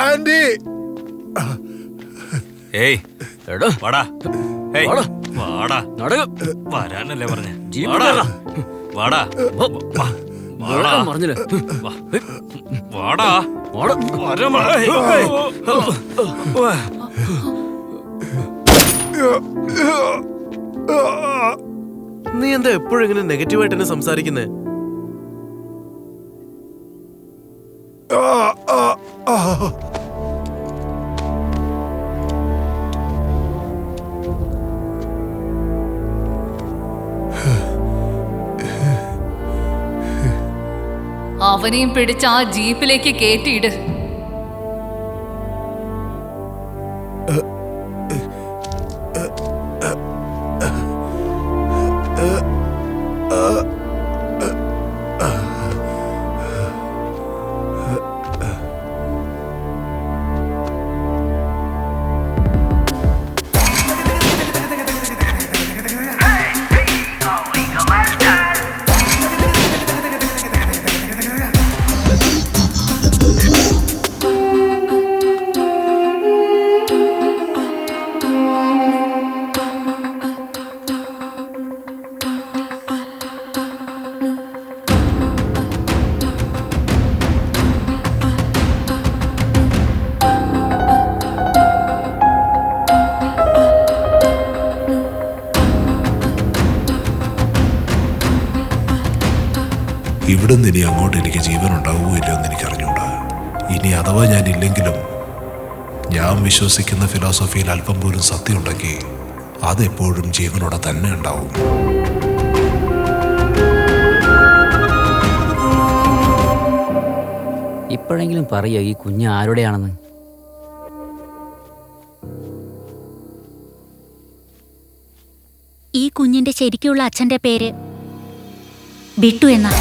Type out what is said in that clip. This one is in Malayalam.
ആന്റി, ഏയ് എടാ വാടാ, ഏയ് വാടാ, വരാനല്ലേ പറഞ്ഞേ? വാടാ, വാടാ പറഞ്ഞില്ലേ? വാടാ, നീ എന്താ എപ്പോഴും ഇങ്ങനെ നെഗറ്റീവായിട്ട് എന്നെ സംസാരിക്കുന്നേ? അവനെയും പിടിച്ച് ആ ജീപ്പിലേക്ക് കേറ്റിയിട്. ഇവിടെ നിന്ന് ഇനി അങ്ങോട്ട് എനിക്ക് ജീവൻ ഉണ്ടാവുമോ ഇല്ലയോ എന്ന് എനിക്കറിഞ്ഞൂടാ. ഇനി അഥവാ ഞാൻ ഇല്ലെങ്കിലും ഞാൻ വിശ്വസിക്കുന്ന ഫിലോസഫിയിൽ അല്പം പോലും സത്യം ഉണ്ടെങ്കിൽ അതെപ്പോഴും ജീവനോടെ തന്നെ ഉണ്ടാവും. ഇപ്പോഴെങ്കിലും പറയോ ഈ കുഞ്ഞ് ആരുടെയാണെന്ന്? ഈ കുഞ്ഞിന്റെ ശരിക്കുള്ള അച്ഛന്റെ പേര് ബിട്ടു എന്നാ.